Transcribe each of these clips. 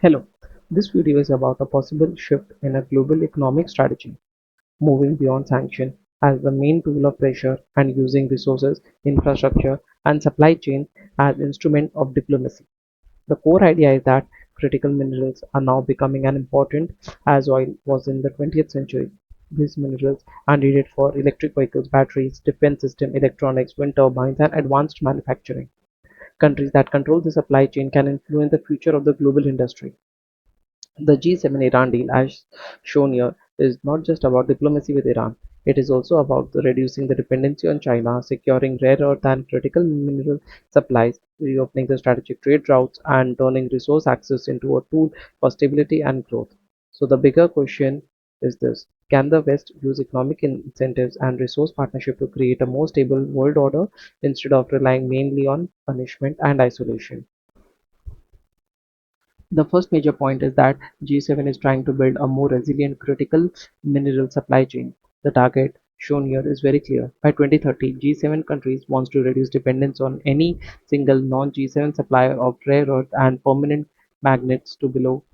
Hello, this video is about a possible shift in a global economic strategy, moving beyond sanction as the main tool of pressure and using resources, infrastructure, and supply chain as instrument of diplomacy. The core idea is that critical minerals are now becoming as important as oil was in the 20th century. These minerals are needed for electric vehicles, batteries, defense systems, electronics, wind turbines, and advanced manufacturing. Countries that control the supply chain can influence the future of the global industry. The G7 Iran deal, as shown here, is not just about diplomacy with Iran. It is also about reducing the dependency on China, securing rare earth and critical mineral supplies, reopening the strategic trade routes, and turning resource access into a tool for stability and growth. So, the bigger question is this: can the West use economic incentives and resource partnership to create a more stable world order instead of relying mainly on punishment and isolation? The first major point is that G7 is trying to build a more resilient critical mineral supply chain. The target shown here is very clear. By 2030, G7 countries wants to reduce dependence on any single non-G7 supplier of rare earth and permanent magnets to below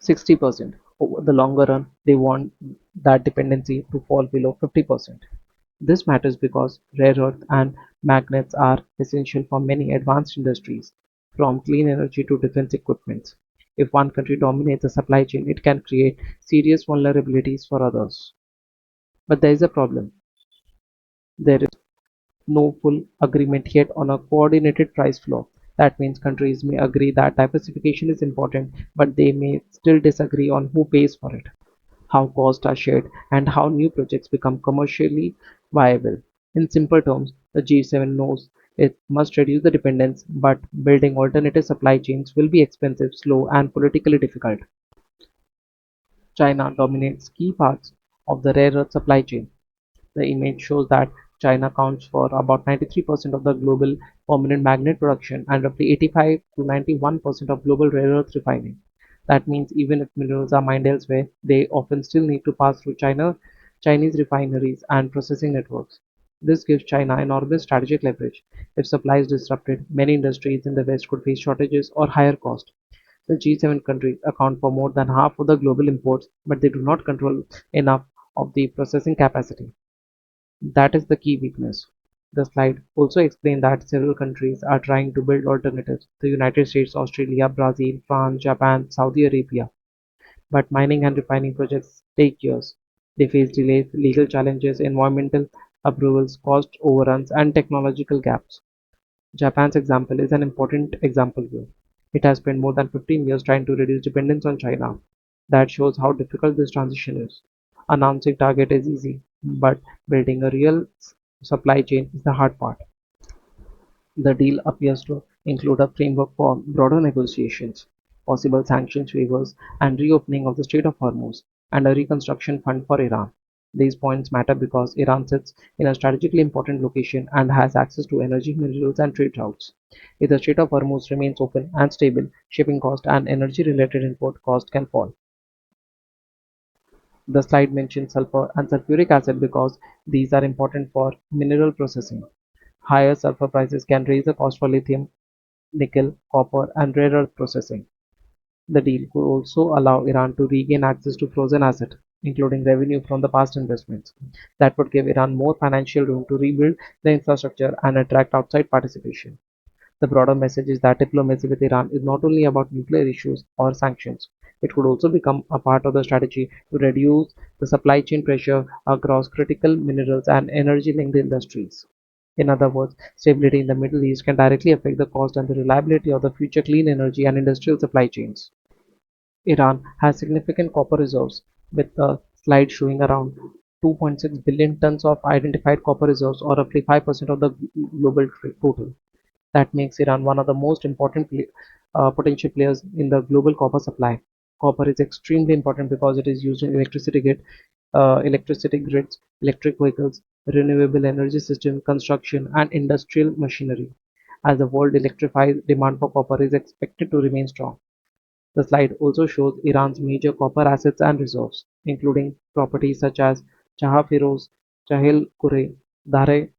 60%. Over the longer run, they want that dependency to fall below 50%. This matters because rare earth and magnets are essential for many advanced industries, from clean energy to defense equipment. If one country dominates the supply chain, it can create serious vulnerabilities for others. But there is a problem. There is no full agreement yet on a coordinated price floor. That means countries may agree that diversification is important, but they may still disagree on who pays for it, how costs are shared, and how new projects become commercially viable. In simple terms, the G7 knows it must reduce the dependence, but building alternative supply chains will be expensive, slow, and politically difficult. China dominates key parts of the rare earth supply chain. The image shows that China accounts for about 93% of the global permanent magnet production and roughly 85 to 91% of global rare earth refining. That means even if minerals are mined elsewhere, they often still need to pass through Chinese refineries and processing networks. This gives China enormous strategic leverage. If supply is disrupted, many industries in the West could face shortages or higher cost. The G7 countries account for more than half of the global imports, but they do not control enough of the processing capacity. That is the key weakness. The slide also explained that several countries are trying to build alternatives: the United States, Australia, Brazil, France, Japan, Saudi Arabia. But mining and refining projects take years. They face delays, legal challenges, environmental approvals, cost overruns, and technological gaps. Japan's example is an important example here. It has spent more than 15 years trying to reduce dependence on China. That shows how difficult this transition is. Announcing target is easy, but building a real supply chain is the hard part. The deal appears to include a framework for broader negotiations, possible sanctions waivers, and reopening of the Strait of Hormuz, and a reconstruction fund for Iran. These points matter because Iran sits in a strategically important location and has access to energy, minerals, and trade routes. If the Strait of Hormuz remains open and stable, shipping cost and energy-related import cost can fall. The slide mentions sulfur and sulfuric acid because these are important for mineral processing. Higher sulfur prices can raise the cost for lithium, nickel, copper, and rare earth processing. The deal could also allow Iran to regain access to frozen assets, including revenue from the past investments. That would give Iran more financial room to rebuild the infrastructure and attract outside participation. The broader message is that diplomacy with Iran is not only about nuclear issues or sanctions. It could also become a part of the strategy to reduce the supply chain pressure across critical minerals and energy linked industries. In other words, stability in the Middle East can directly affect the cost and the reliability of the future clean energy and industrial supply chains. Iran has significant copper reserves, with the slide showing around 2.6 billion tons of identified copper reserves, or roughly 5% of the global total. That makes Iran one of the most important potential players in the global copper supply. Copper is extremely important because it is used in electricity grids, electric vehicles, renewable energy system, construction, and industrial machinery. As the world electrifies, demand for copper is expected to remain strong. The slide also shows Iran's major copper assets and reserves, including properties such as Chaha Firoz, Chahil Kure, Dare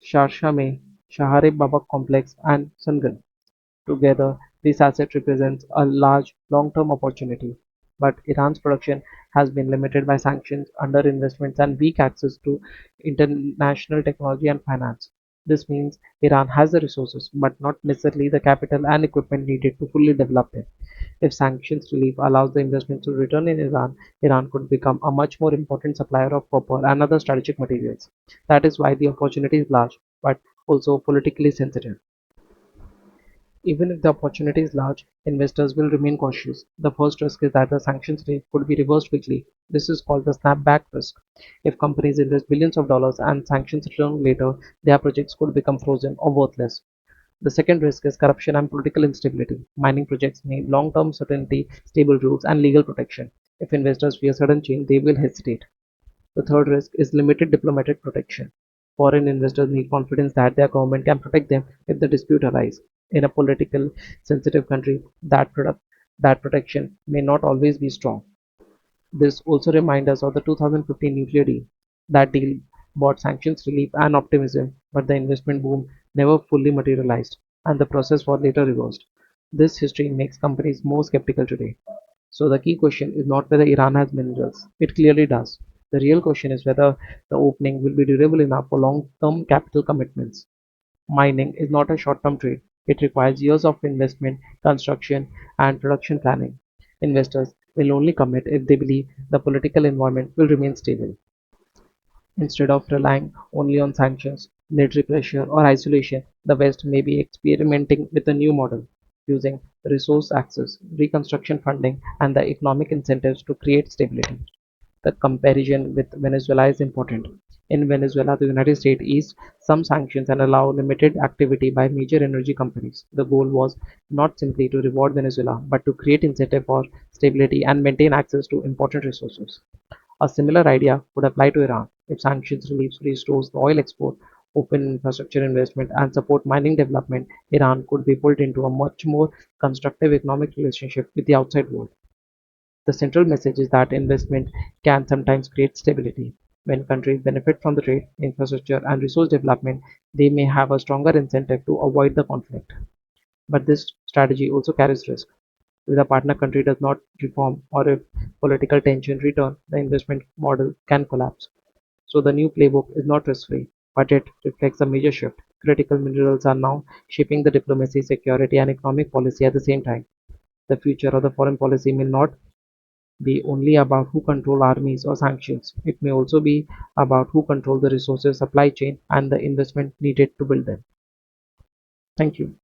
Sharshameh, Shahare Babak Complex, and Sungan. Together, This asset represents a large long-term opportunity, but Iran's production has been limited by sanctions, underinvestments, and weak access to international technology and finance. This means Iran has the resources, but not necessarily the capital and equipment needed to fully develop them. If sanctions relief allows the investment to return in Iran, Iran could become a much more important supplier of copper and other strategic materials. That is why the opportunity is large, but also politically sensitive. Even if the opportunity is large, investors will remain cautious. The first risk is that the sanctions rate could be reversed quickly. This is called the snapback risk. If companies invest billions of dollars and sanctions return later, their projects could become frozen or worthless. The second risk is corruption and political instability. Mining projects need long-term certainty, stable rules, and legal protection. If investors fear sudden change, they will hesitate. The third risk is limited diplomatic protection. Foreign investors need confidence that their government can protect them if the dispute arises. In a politically sensitive country, that protection may not always be strong. This also reminds us of the 2015 nuclear deal. That deal brought sanctions relief and optimism, but the investment boom never fully materialized, and the process was later reversed. This history makes companies more skeptical today. So the key question is not whether Iran has minerals. It clearly does. The real question is whether the opening will be durable enough for long-term capital commitments. Mining is not a short-term trade. It requires years of investment, construction, and production planning. Investors will only commit if they believe the political environment will remain stable. Instead of relying only on sanctions, military pressure, or isolation, the West may be experimenting with a new model, using resource access, reconstruction funding, and the economic incentives to create stability. The comparison with Venezuela is important. In Venezuela, the United States eased some sanctions and allowed limited activity by major energy companies. The goal was not simply to reward Venezuela, but to create incentive for stability and maintain access to important resources. A similar idea would apply to Iran. If sanctions relief restores the oil export, open infrastructure investment, and support mining development, Iran could be pulled into a much more constructive economic relationship with the outside world. The central message is that investment can sometimes create stability. When countries benefit from the trade, infrastructure, and resource development, they may have a stronger incentive to avoid the conflict. But this strategy also carries risk. If the partner country does not reform or if political tension return, the investment model can collapse. So the new playbook is not risk-free, but it reflects a major shift. Critical minerals are now shaping the diplomacy, security, and economic policy at the same time. The future of the foreign policy may not be only about who control armies or sanctions. It may also be about who control the resources supply chain and the investment needed to build them. Thank you.